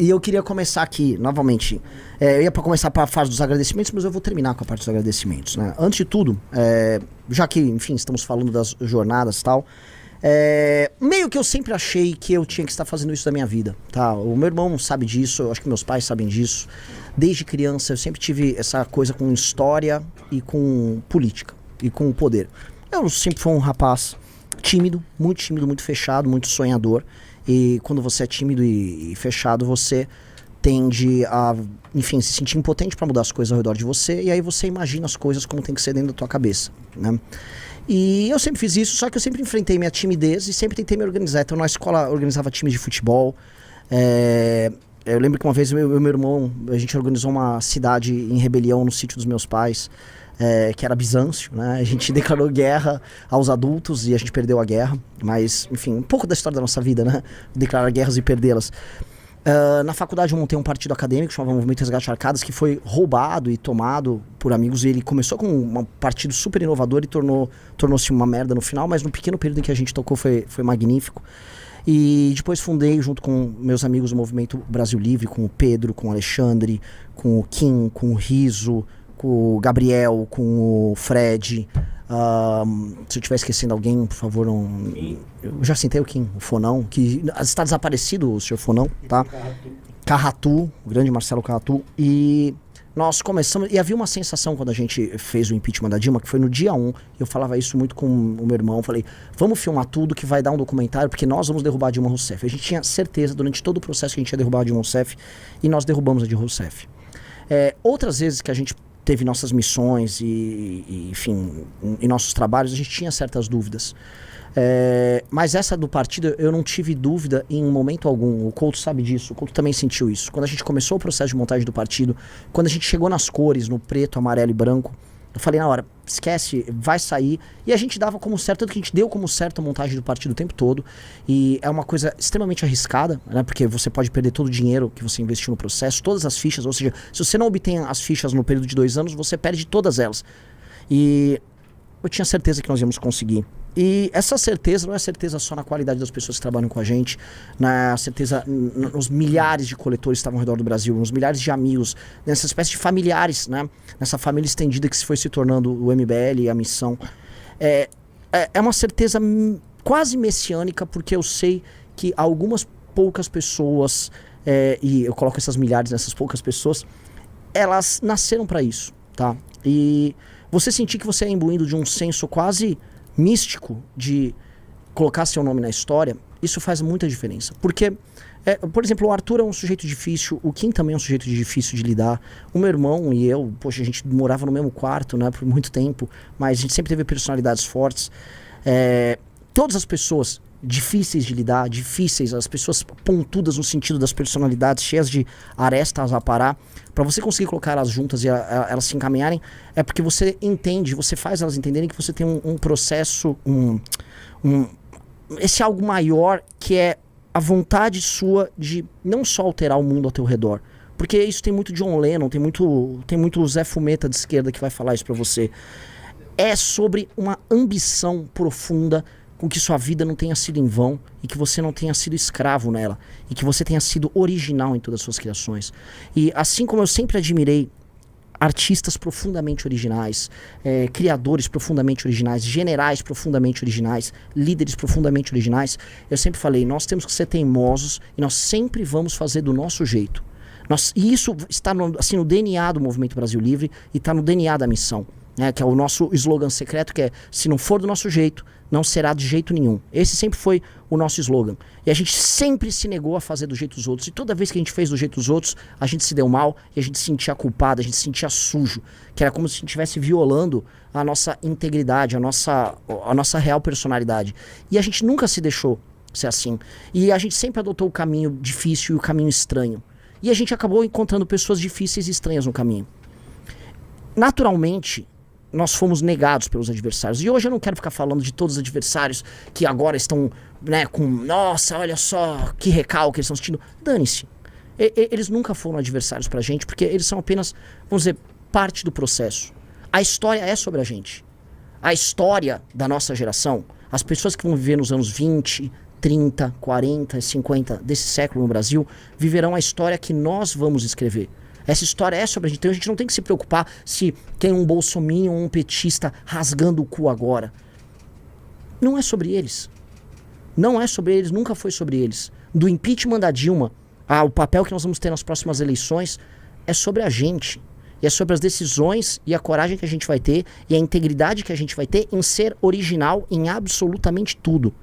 E eu queria começar aqui, novamente, eu ia para começar para a fase dos agradecimentos, mas eu vou terminar com a parte dos agradecimentos, né? Antes de tudo, já que, enfim, estamos falando das jornadas e tal, meio que eu sempre achei que eu tinha que estar fazendo isso da minha vida, tá? O meu irmão sabe disso, eu acho que meus pais sabem disso. Desde criança eu sempre tive essa coisa com história e com política e com poder. Eu sempre fui um rapaz tímido, muito fechado, muito sonhador. E quando você é tímido e fechado, você tende a, enfim, se sentir impotente para mudar as coisas ao redor de você. E aí você imagina as coisas como tem que ser dentro da tua cabeça, né? E eu sempre fiz isso, só que eu sempre enfrentei minha timidez e sempre tentei me organizar. Então na escola eu organizava times de futebol. Eu lembro que uma vez eu e meu irmão, a gente organizou uma cidade em rebelião no sítio dos meus pais. Que era Bizâncio, né? A gente declarou guerra aos adultos e a gente perdeu a guerra. Mas, enfim, um pouco da história da nossa vida, né? Declarar guerras e perdê-las. Na faculdade eu montei um partido acadêmico chamado Movimento Resgate Arcadas, que foi roubado e tomado por amigos. E ele começou com um partido super inovador e tornou-se uma merda no final, mas no pequeno período em que a gente tocou foi magnífico. E depois fundei, junto com meus amigos, o Movimento Brasil Livre, com o Pedro, com o Alexandre, com o Kim, com o Riso, com o Gabriel, com o Fred. Se eu estiver esquecendo alguém, por favor, não... Eu já citei o Kim, o Fonão, que está desaparecido, o senhor Fonão, tá? Carratu, o grande Marcelo Carratu. E nós começamos... E havia uma sensação quando a gente fez o impeachment da Dilma, que foi no dia 1, eu falava isso muito com o meu irmão, falei, vamos filmar tudo que vai dar um documentário, porque nós vamos derrubar a Dilma Rousseff. A gente tinha certeza durante todo o processo que a gente ia derrubar a Dilma Rousseff, e nós derrubamos a Dilma Rousseff. Outras vezes que a gente teve nossas missões e enfim, em nossos trabalhos, a gente tinha certas dúvidas. Mas essa do partido, eu não tive dúvida em momento algum. O Couto sabe disso, o Couto também sentiu isso. Quando a gente começou o processo de montagem do partido, quando a gente chegou nas cores, no preto, amarelo e branco, eu falei na hora, esquece, vai sair. E a gente dava como certo, tanto que a gente deu como certo a montagem do partido o tempo todo. E é uma coisa extremamente arriscada, né? Porque você pode perder todo o dinheiro que você investiu no processo, todas as fichas. Ou seja, se você não obtém as fichas no período de 2 anos, você perde todas elas. E eu tinha certeza que nós íamos conseguir. E essa certeza não é certeza só na qualidade das pessoas que trabalham com a gente, na certeza nos milhares de coletores que estavam ao redor do Brasil, nos milhares de amigos, nessa espécie de familiares, né? Nessa família estendida que se foi se tornando o MBL e a missão. É uma certeza quase messiânica, porque eu sei que algumas poucas pessoas, e eu coloco essas milhares nessas poucas pessoas, elas nasceram para isso, tá? E você sentir que você é imbuído de um senso quase místico de colocar seu nome na história, isso faz muita diferença. Porque, por exemplo, o Arthur é um sujeito difícil, o Kim também é um sujeito difícil de lidar, o meu irmão e eu, poxa, a gente morava no mesmo quarto, né, por muito tempo, mas a gente sempre teve personalidades fortes. Todas as pessoas difíceis de lidar, difíceis, as pessoas pontudas no sentido das personalidades, cheias de arestas a parar, para você conseguir colocar elas juntas e elas se encaminharem, é porque você entende, você faz elas entenderem que você tem um processo, esse algo maior que é a vontade sua de não só alterar o mundo ao teu redor, porque isso tem muito John Lennon, tem muito Zé Fumeta de esquerda que vai falar isso para você. É sobre uma ambição profunda com que sua vida não tenha sido em vão e que você não tenha sido escravo nela e que você tenha sido original em todas as suas criações. E assim como eu sempre admirei artistas profundamente originais, criadores profundamente originais, generais profundamente originais, líderes profundamente originais, eu sempre falei, nós temos que ser teimosos e nós sempre vamos fazer do nosso jeito. E isso está no DNA do Movimento Brasil Livre e está no DNA da missão, né, que é o nosso slogan secreto, que é, se não for do nosso jeito, não será de jeito nenhum. Esse sempre foi o nosso slogan. E a gente sempre se negou a fazer do jeito dos outros. E toda vez que a gente fez do jeito dos outros, a gente se deu mal e a gente se sentia culpado, a gente se sentia sujo. Que era como se a gente estivesse violando a nossa integridade, a nossa real personalidade. E a gente nunca se deixou ser assim. E a gente sempre adotou o caminho difícil e o caminho estranho. E a gente acabou encontrando pessoas difíceis e estranhas no caminho. Naturalmente, nós fomos negados pelos adversários. E hoje eu não quero ficar falando de todos os adversários que agora estão, né, com, nossa, olha só, que recalque eles estão sentindo. Dane-se. Eles nunca foram adversários pra gente, porque eles são apenas, vamos dizer, parte do processo. A história é sobre a gente. A história da nossa geração, as pessoas que vão viver nos anos 20, 30, 40, 50 desse século no Brasil viverão a história que nós vamos escrever. Essa história é sobre a gente. Então a gente não tem que se preocupar se tem um bolsominion ou um petista rasgando o cu agora. Não é sobre eles. Não é sobre eles, nunca foi sobre eles. Do impeachment da Dilma, o papel que nós vamos ter nas próximas eleições é sobre a gente. E é sobre as decisões e a coragem que a gente vai ter e a integridade que a gente vai ter em ser original em absolutamente tudo.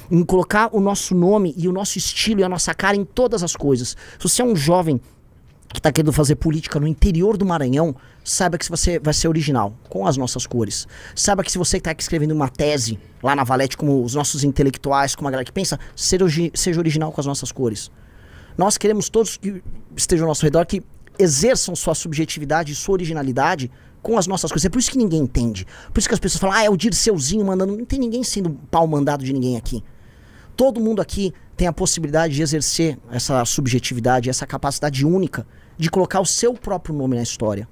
Em colocar o nosso nome e o nosso estilo e a nossa cara em todas as coisas. Se você é um jovem que está querendo fazer política no interior do Maranhão, saiba que você vai ser original, com as nossas cores. Saiba que se você está aqui escrevendo uma tese lá na Valete, como os nossos intelectuais, como a galera que pensa, seja original com as nossas cores. Nós queremos todos que estejam ao nosso redor que exerçam sua subjetividade e sua originalidade com as nossas coisas. É por isso que ninguém entende. Por isso que as pessoas falam, é o Dirceuzinho mandando. Não tem ninguém sendo pau mandado de ninguém aqui. Todo mundo aqui tem a possibilidade de exercer essa subjetividade, essa capacidade única de colocar o seu próprio nome na história.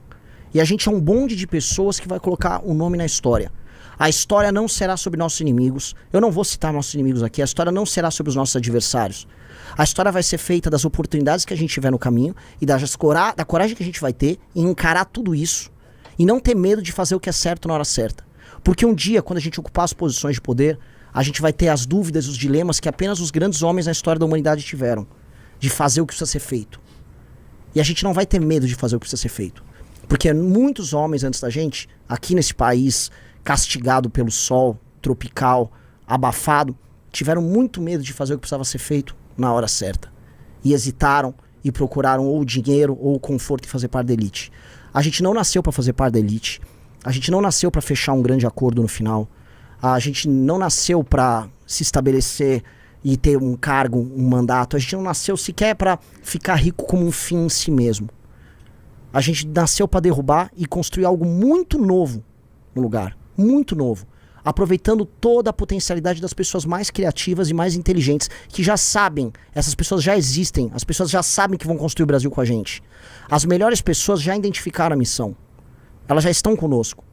E a gente é um bonde de pessoas que vai colocar o nome na história. A história não será sobre nossos inimigos. Eu não vou citar nossos inimigos aqui. A história não será sobre os nossos adversários. A história vai ser feita das oportunidades que a gente tiver no caminho e da coragem que a gente vai ter em encarar tudo isso e não ter medo de fazer o que é certo na hora certa. Porque um dia, quando a gente ocupar as posições de poder, a gente vai ter as dúvidas, os dilemas que apenas os grandes homens na história da humanidade tiveram, de fazer o que precisa ser feito. E a gente não vai ter medo de fazer o que precisa ser feito. Porque muitos homens antes da gente, aqui nesse país castigado pelo sol, tropical, abafado, tiveram muito medo de fazer o que precisava ser feito na hora certa. E hesitaram e procuraram ou o dinheiro ou o conforto de fazer parte da elite. A gente não nasceu para fazer parte da elite. A gente não nasceu para fechar um grande acordo no final. A gente não nasceu para se estabelecer e ter um cargo, um mandato. A gente não nasceu sequer para ficar rico como um fim em si mesmo. A gente nasceu para derrubar e construir algo muito novo no lugar. Muito novo. Aproveitando toda a potencialidade das pessoas mais criativas e mais inteligentes, que já sabem, essas pessoas já existem, as pessoas já sabem que vão construir o Brasil com a gente. As melhores pessoas já identificaram a missão. Elas já estão conosco.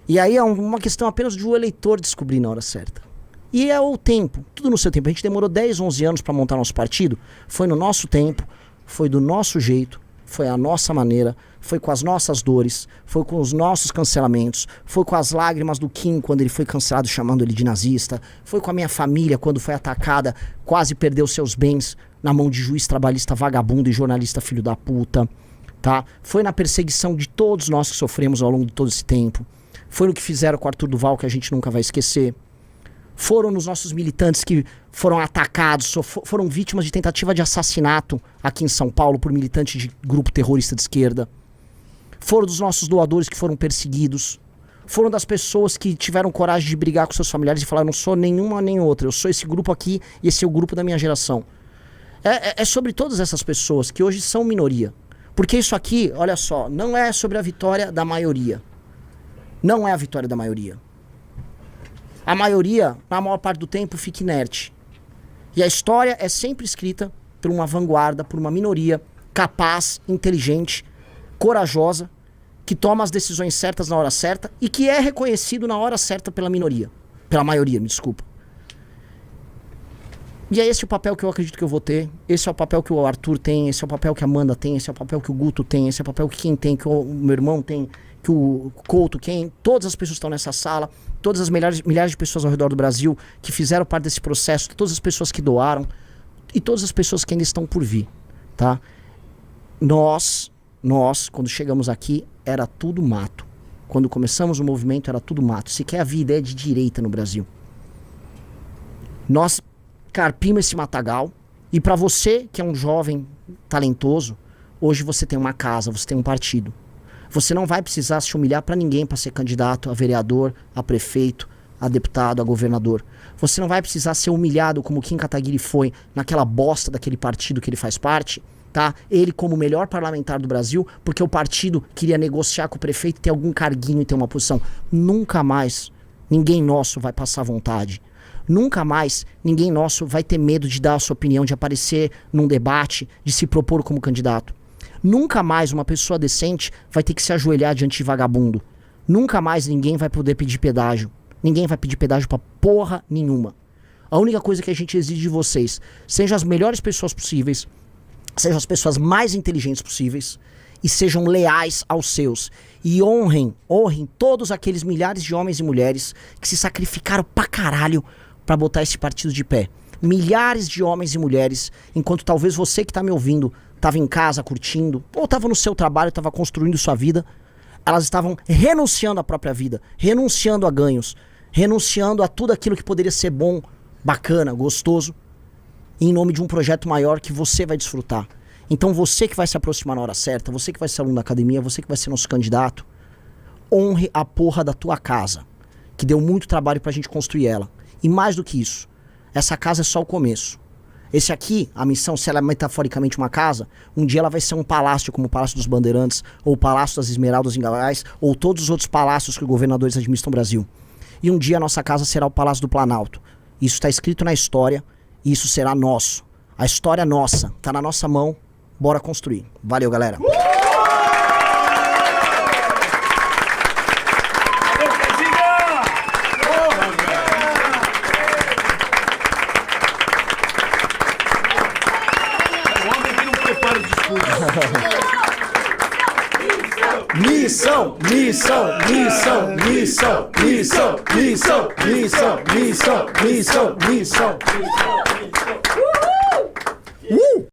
E aí é uma questão apenas de o eleitor descobrir na hora certa. E é o tempo, tudo no seu tempo. A gente demorou 10, 11 anos para montar nosso partido. Foi no nosso tempo, foi do nosso jeito, foi a nossa maneira, foi com as nossas dores, foi com os nossos cancelamentos, foi com as lágrimas do Kim quando ele foi cancelado chamando ele de nazista, foi com a minha família quando foi atacada, quase perdeu seus bens na mão de juiz trabalhista vagabundo e jornalista filho da puta, tá? Foi na perseguição de todos nós que sofremos ao longo de todo esse tempo. Foi no que fizeram com o Arthur Duval, que a gente nunca vai esquecer. Foram nos nossos militantes que foram atacados, foram vítimas de tentativa de assassinato aqui em São Paulo por militantes de grupo terrorista de esquerda. Foram dos nossos doadores que foram perseguidos. Foram das pessoas que tiveram coragem de brigar com seus familiares e falar, eu não sou nenhuma nem outra, eu sou esse grupo aqui e esse é o grupo da minha geração. É sobre todas essas pessoas que hoje são minoria. Porque isso aqui, olha só, não é sobre a vitória da maioria. Não é a vitória da maioria. A maioria, na maior parte do tempo, fica inerte. E a história é sempre escrita por uma vanguarda, por uma minoria capaz, inteligente, corajosa, que toma as decisões certas na hora certa e que é reconhecido na hora certa pela minoria. Pela maioria, me desculpa. E é esse o papel que eu acredito que eu vou ter. Esse é o papel que o Arthur tem, esse é o papel que a Amanda tem, esse é o papel que o Guto tem, esse é o papel que quem tem, que o meu irmão tem, que o Couto, todas as pessoas que estão nessa sala, todas as milhares de pessoas ao redor do Brasil que fizeram parte desse processo, todas as pessoas que doaram e todas as pessoas que ainda estão por vir, tá? Nós, quando chegamos aqui, era tudo mato. Quando começamos o movimento, era tudo mato. Sequer havia ideia de direita no Brasil. Nós carpimos esse matagal e para você, que é um jovem talentoso, hoje você tem uma casa, você tem um partido. Você não vai precisar se humilhar para ninguém para ser candidato a vereador, a prefeito, a deputado, a governador. Você não vai precisar ser humilhado como Kim Kataguiri foi naquela bosta daquele partido que ele faz parte, tá? Ele como o melhor parlamentar do Brasil, porque o partido queria negociar com o prefeito, ter algum carguinho e ter uma posição. Nunca mais ninguém nosso vai passar vontade. Nunca mais ninguém nosso vai ter medo de dar a sua opinião, de aparecer num debate, de se propor como candidato. Nunca mais uma pessoa decente vai ter que se ajoelhar diante de vagabundo. Nunca mais ninguém vai poder pedir pedágio. Ninguém vai pedir pedágio pra porra nenhuma. A única coisa que a gente exige de vocês, sejam as melhores pessoas possíveis, sejam as pessoas mais inteligentes possíveis e sejam leais aos seus. E honrem todos aqueles milhares de homens e mulheres que se sacrificaram pra caralho pra botar esse partido de pé. Milhares de homens e mulheres, enquanto talvez você que tá me ouvindo tava em casa curtindo, ou tava no seu trabalho, tava construindo sua vida, elas estavam renunciando à própria vida, renunciando a ganhos, renunciando a tudo aquilo que poderia ser bom, bacana, gostoso, em nome de um projeto maior que você vai desfrutar. Então você que vai se aproximar na hora certa, você que vai ser aluno da academia, você que vai ser nosso candidato, honre a porra da tua casa, que deu muito trabalho pra gente construir ela. E mais do que isso, essa casa é só o começo. Esse aqui, a missão, se ela é metaforicamente uma casa, um dia ela vai ser um palácio, como o Palácio dos Bandeirantes, ou o Palácio das Esmeraldas em Goiás, ou todos os outros palácios que os governadores administram no Brasil. E um dia a nossa casa será o Palácio do Planalto. Isso está escrito na história, e isso será nosso. A história é nossa, tá na nossa mão, bora construir. Valeu, galera. Missão, missão, missão, missão, missão, missão, missão, missão, missão, missão.